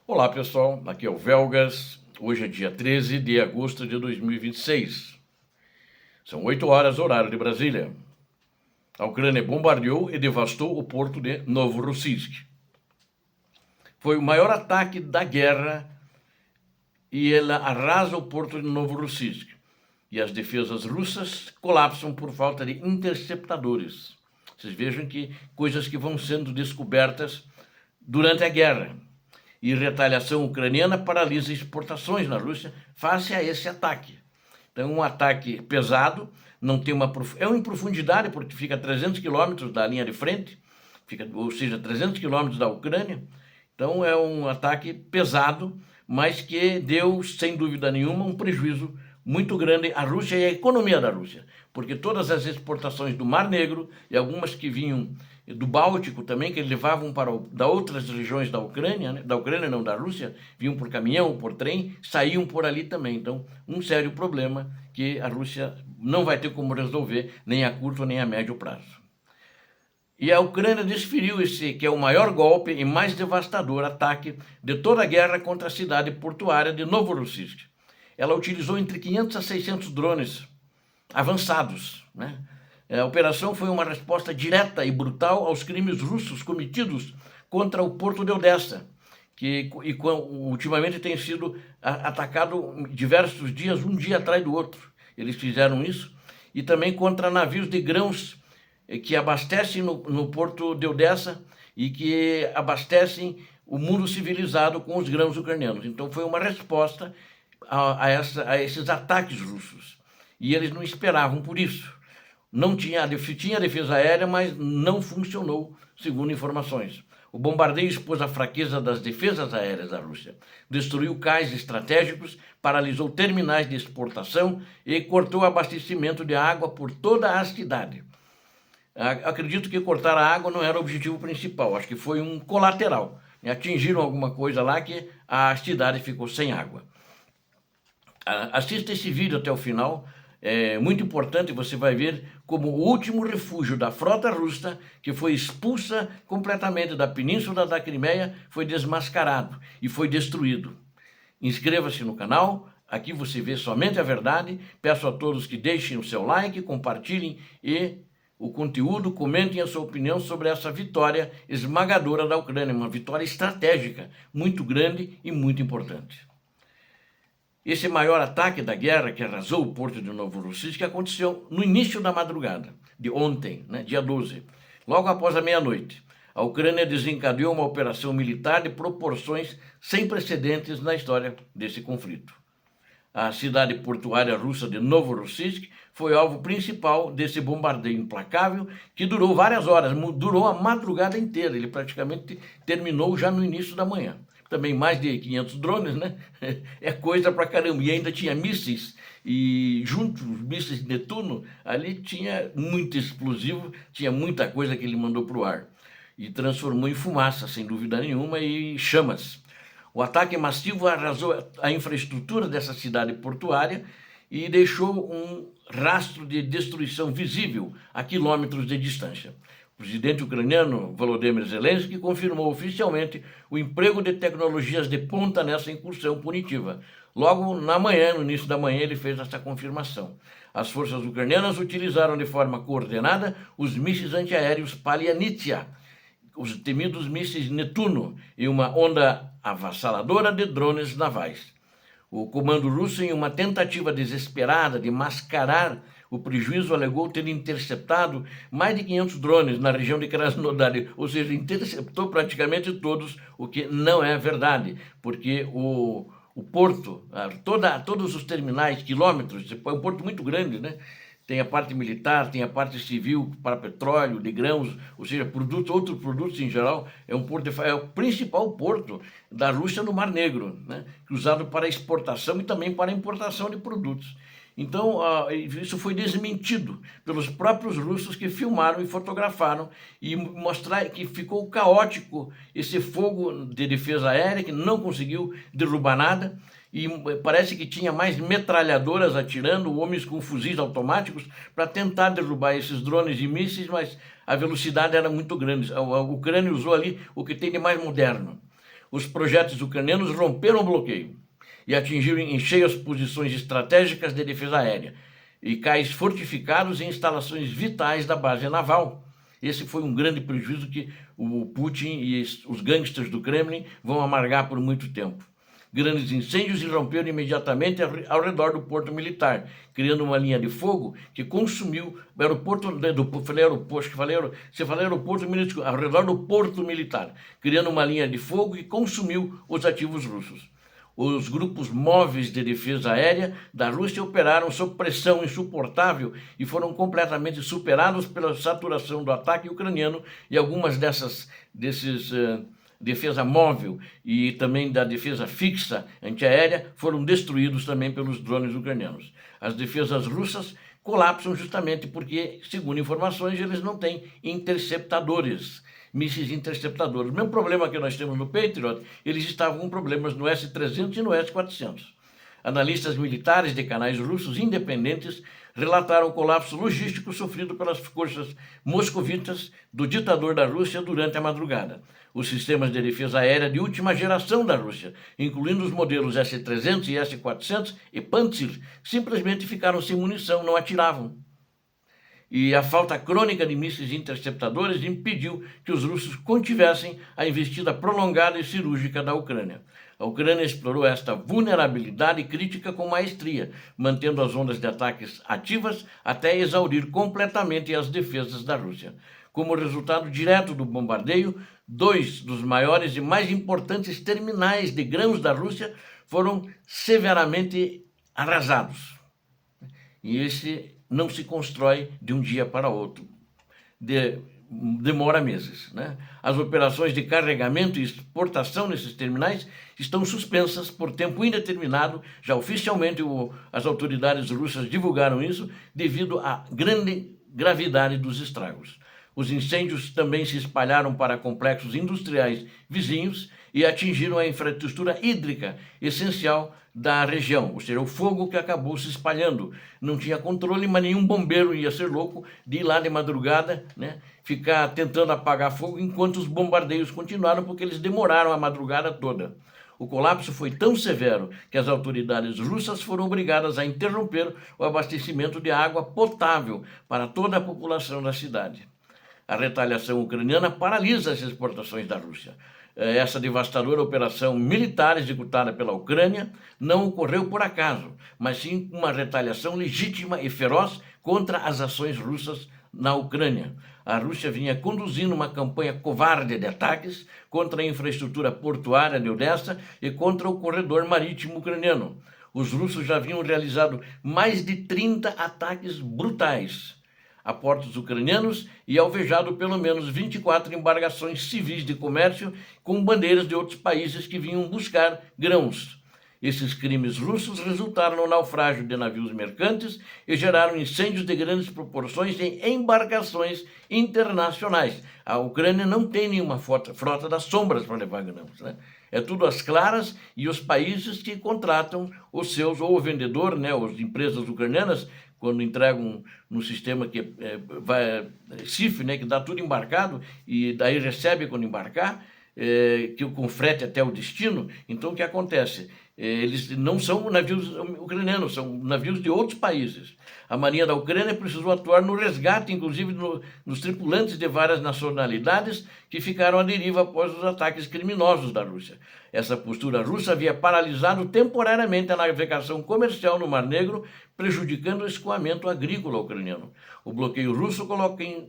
Olá pessoal, aqui é o Velgas, hoje é dia 13 de agosto de 2026. São 8 horas, horário de Brasília. A Ucrânia bombardeou e devastou o porto de Novorossiysk. Foi o maior ataque da guerra e ela arrasa o porto de Novorossiysk. E as defesas russas colapsam por falta de interceptadores. Vocês vejam que coisas que vão sendo descobertas durante a guerra. E retaliação ucraniana paralisa exportações na Rússia face a esse ataque. Então, um ataque pesado, não tem é em profundidade, porque fica a 300 quilômetros da linha de frente, ou seja, 300 quilômetros da Ucrânia. Então, é um ataque pesado, mas que deu, sem dúvida nenhuma, um prejuízo muito grande à Rússia e à economia da Rússia, porque todas as exportações do Mar Negro e algumas que vinham do Báltico também, que eles levavam da outras regiões da Ucrânia, né? Da Ucrânia não, da Rússia, vinham por caminhão, por trem, saíam por ali também. Então, um sério problema que a Rússia não vai ter como resolver, nem a curto nem a médio prazo. E a Ucrânia desferiu esse, que é o maior golpe e mais devastador ataque de toda a guerra contra a cidade portuária de Novorossiysk. Ela utilizou entre 500 a 600 drones avançados, né? A operação foi uma resposta direta e brutal aos crimes russos cometidos contra o porto de Odessa, que ultimamente tem sido atacado diversos dias, um dia atrás do outro. Eles fizeram isso. E também contra navios de grãos que abastecem no porto de Odessa e que abastecem o mundo civilizado com os grãos ucranianos. Então foi uma resposta a esses ataques russos. E eles não esperavam por isso. Não tinha defesa aérea, mas não funcionou, segundo informações. O bombardeio expôs a fraqueza das defesas aéreas da Rússia, destruiu cais estratégicos, paralisou terminais de exportação e cortou o abastecimento de água por toda a cidade. Acredito que cortar a água não era o objetivo principal, acho que foi um colateral. Atingiram alguma coisa lá que a cidade ficou sem água. Assista esse vídeo até o final. É muito importante, você vai ver como o último refúgio da frota russa, que foi expulsa completamente da península da Crimeia, foi desmascarado e foi destruído. Inscreva-se no canal, aqui você vê somente a verdade. Peço a todos que deixem o seu like, compartilhem o conteúdo, comentem a sua opinião sobre essa vitória esmagadora da Ucrânia, uma vitória estratégica muito grande e muito importante. Esse maior ataque da guerra que arrasou o porto de Novorossiysk aconteceu no início da madrugada de ontem, né, dia 12, logo após a meia-noite. A Ucrânia desencadeou uma operação militar de proporções sem precedentes na história desse conflito. A cidade portuária russa de Novorossiysk foi alvo principal desse bombardeio implacável que durou várias horas, durou a madrugada inteira, ele praticamente terminou já no início da manhã. Também mais de 500 drones, né? É coisa pra caramba. E ainda tinha mísseis, e junto, os mísseis de Netuno, ali tinha muito explosivo, tinha muita coisa que ele mandou pro ar. E transformou em fumaça, sem dúvida nenhuma, e chamas. O ataque massivo arrasou a infraestrutura dessa cidade portuária e deixou um rastro de destruição visível a quilômetros de distância. O presidente ucraniano Volodymyr Zelensky confirmou oficialmente o emprego de tecnologias de ponta nessa incursão punitiva. Logo na manhã, no início da manhã, ele fez essa confirmação. As forças ucranianas utilizaram de forma coordenada os mísseis antiaéreos Palianitsia, os temidos mísseis Netuno, e uma onda avassaladora de drones navais. O comando russo, em uma tentativa desesperada de mascarar o prejuízo, alegou ter interceptado mais de 500 drones na região de Krasnodar, ou seja, interceptou praticamente todos, o que não é verdade, porque o porto, todos os terminais, quilômetros, é um porto muito grande, né? Tem a parte militar, tem a parte civil para petróleo, de grãos, ou seja, outros produtos em geral. É o principal porto da Rússia no Mar Negro, né? Usado para exportação e também para importação de produtos. Então, isso foi desmentido pelos próprios russos que filmaram e fotografaram e mostrar que ficou caótico esse fogo de defesa aérea, que não conseguiu derrubar nada. E parece que tinha mais metralhadoras atirando, homens com fuzis automáticos, para tentar derrubar esses drones e mísseis, mas a velocidade era muito grande. A Ucrânia usou ali o que tem de mais moderno. os projéteis ucranianos romperam o bloqueio e atingiram em cheio as posições estratégicas de defesa aérea e cais fortificados e instalações vitais da base naval. Esse foi um grande prejuízo que o Putin e os gangsters do Kremlin vão amargar por muito tempo. Grandes incêndios irromperam imediatamente ao redor do porto militar, criando uma linha de fogo que consumiu o aeroporto, ao redor do porto militar, criando uma linha de fogo que consumiu os ativos russos. Os grupos móveis de defesa aérea da Rússia operaram sob pressão insuportável e foram completamente superados pela saturação do ataque ucraniano e algumas desses defesa móvel e também da defesa fixa antiaérea foram destruídos também pelos drones ucranianos. As defesas russas colapsam justamente porque, segundo informações, eles não têm interceptadores, mísseis interceptadores. O mesmo problema que nós temos no Patriot, eles estavam com problemas no S-300 e no S-400. Analistas militares de canais russos independentes relataram o colapso logístico sofrido pelas forças moscovitas do ditador da Rússia durante a madrugada. Os sistemas de defesa aérea de última geração da Rússia, incluindo os modelos S-300 e S-400 e Pantsir, simplesmente ficaram sem munição, não atiravam. E a falta crônica de mísseis interceptadores impediu que os russos contivessem a investida prolongada e cirúrgica da Ucrânia. A Ucrânia explorou esta vulnerabilidade crítica com maestria, mantendo as ondas de ataques ativas até exaurir completamente as defesas da Rússia. Como resultado direto do bombardeio, 2 dos maiores e mais importantes terminais de grãos da Rússia foram severamente arrasados. E esse não se constrói de um dia para outro. Demora meses, né? As operações de carregamento e exportação nesses terminais estão suspensas por tempo indeterminado. Já oficialmente as autoridades russas divulgaram isso devido à grande gravidade dos estragos. Os incêndios também se espalharam para complexos industriais vizinhos e atingiram a infraestrutura hídrica essencial da região, ou seja, o fogo que acabou se espalhando. Não tinha controle, mas nenhum bombeiro ia ser louco de ir lá de madrugada, né, ficar tentando apagar fogo enquanto os bombardeios continuaram, porque eles demoraram a madrugada toda. O colapso foi tão severo que as autoridades russas foram obrigadas a interromper o abastecimento de água potável para toda a população da cidade. A retaliação ucraniana paralisa as exportações da Rússia. Essa devastadora operação militar executada pela Ucrânia não ocorreu por acaso, mas sim uma retaliação legítima e feroz contra as ações russas na Ucrânia. A Rússia vinha conduzindo uma campanha covarde de ataques contra a infraestrutura portuária de Odessa e contra o corredor marítimo ucraniano. Os russos já haviam realizado mais de 30 ataques brutais a portos ucranianos e alvejado pelo menos 24 embarcações civis de comércio com bandeiras de outros países que vinham buscar grãos. Esses crimes russos resultaram no naufrágio de navios mercantes e geraram incêndios de grandes proporções em embarcações internacionais. A Ucrânia não tem nenhuma frota das sombras para levar grãos, né? É tudo às claras, e os países que contratam os seus, ou o vendedor, né, as empresas ucranianas, quando entregam no sistema que vai CIF, né, que dá tudo embarcado, e daí recebe quando embarcar, que com frete até o destino. Então o que acontece? Eles não são navios ucranianos, são navios de outros países. A Marinha da Ucrânia precisou atuar no resgate, inclusive nos tripulantes de várias nacionalidades que ficaram à deriva após os ataques criminosos da Rússia. Essa postura russa havia paralisado temporariamente a navegação comercial no Mar Negro, prejudicando o escoamento agrícola ucraniano. O bloqueio russo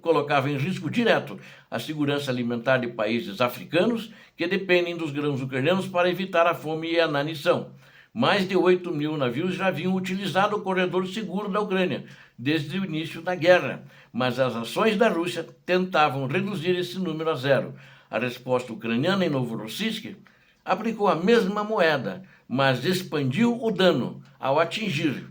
colocava em risco direto a segurança alimentar de países africanos que dependem dos grãos ucranianos para evitar a fome e a inanição. Mais de 8 mil navios já haviam utilizado o corredor seguro da Ucrânia desde o início da guerra, mas as ações da Rússia tentavam reduzir esse número a zero. A resposta ucraniana em Novorossiysk aplicou a mesma moeda, mas expandiu o dano ao atingir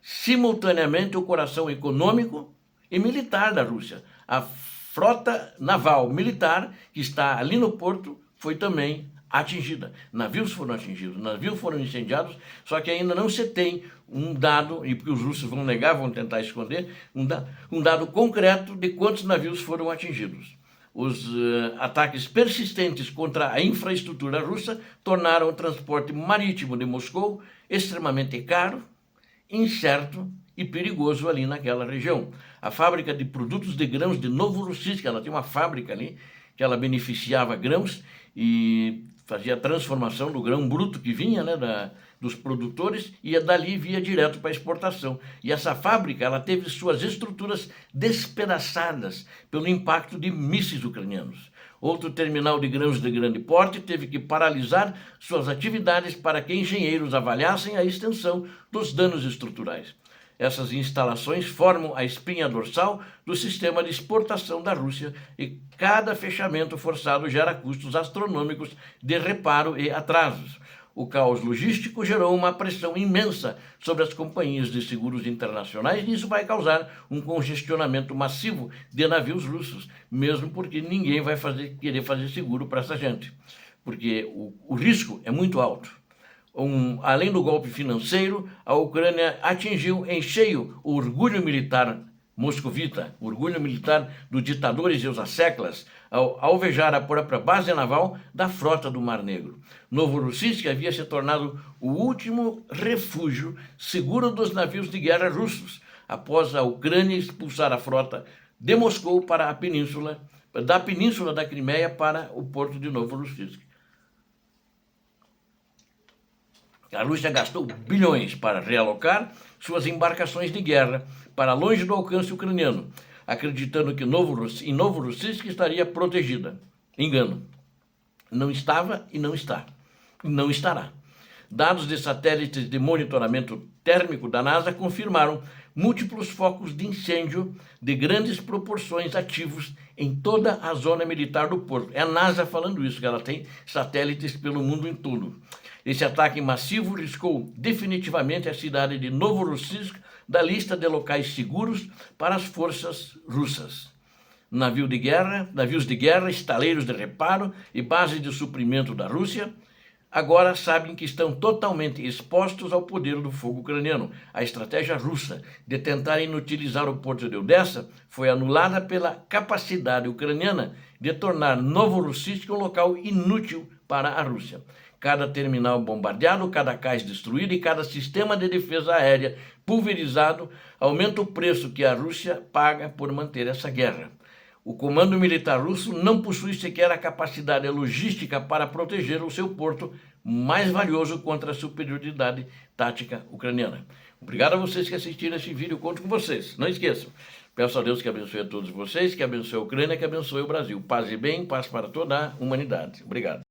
simultaneamente o coração econômico e militar da Rússia. A frota naval militar que está ali no porto foi também atingida. Navios foram atingidos, navios foram incendiados, só que ainda não se tem um dado, e porque os russos vão negar, vão tentar esconder, um dado concreto de quantos navios foram atingidos. Os ataques persistentes contra a infraestrutura russa tornaram o transporte marítimo de Moscou extremamente caro, incerto e perigoso ali naquela região. A fábrica de produtos de grãos de Novorossiysk, ela tinha uma fábrica ali que ela beneficiava grãos e fazia a transformação do grão bruto que vinha, né, dos produtores, e dali via direto para a exportação. E essa fábrica, ela teve suas estruturas despedaçadas pelo impacto de mísseis ucranianos. Outro terminal de grãos de grande porte teve que paralisar suas atividades para que engenheiros avaliassem a extensão dos danos estruturais. Essas instalações formam a espinha dorsal do sistema de exportação da Rússia e cada fechamento forçado gera custos astronômicos de reparo e atrasos. O caos logístico gerou uma pressão imensa sobre as companhias de seguros internacionais e isso vai causar um congestionamento massivo de navios russos, mesmo porque ninguém vai querer fazer seguro para essa gente, porque o risco é muito alto. Além do golpe financeiro, a Ucrânia atingiu em cheio o orgulho militar moscovita, o orgulho militar dos ditadores e os asseclas, ao alvejar a própria base naval da frota do Mar Negro. Novorossiysk havia se tornado o último refúgio seguro dos navios de guerra russos, após a Ucrânia expulsar a frota de Moscou para a península, da península da Crimeia para o porto de Novorossiysk. A Rússia gastou bilhões para realocar suas embarcações de guerra para longe do alcance ucraniano, acreditando que Novorossiysk estaria protegida. Engano. Não estava e não está. E não estará. Dados de satélites de monitoramento térmico da NASA confirmaram múltiplos focos de incêndio de grandes proporções ativos em toda a zona militar do porto. É a NASA falando isso, que ela tem satélites pelo mundo em todo. Esse ataque massivo riscou definitivamente a cidade de Novorossiysk da lista de locais seguros para as forças russas. Navios de guerra, estaleiros de reparo e bases de suprimento da Rússia agora sabem que estão totalmente expostos ao poder do fogo ucraniano. A estratégia russa de tentar inutilizar o porto de Odessa foi anulada pela capacidade ucraniana de tornar Novorossiysk um local inútil para a Rússia. Cada terminal bombardeado, cada cais destruído e cada sistema de defesa aérea pulverizado aumenta o preço que a Rússia paga por manter essa guerra. O comando militar russo não possui sequer a capacidade logística para proteger o seu porto mais valioso contra a superioridade tática ucraniana. Obrigado a vocês que assistiram esse vídeo, conto com vocês. Não esqueçam, peço a Deus que abençoe a todos vocês, que abençoe a Ucrânia, que abençoe o Brasil. Paz e bem, paz para toda a humanidade. Obrigado.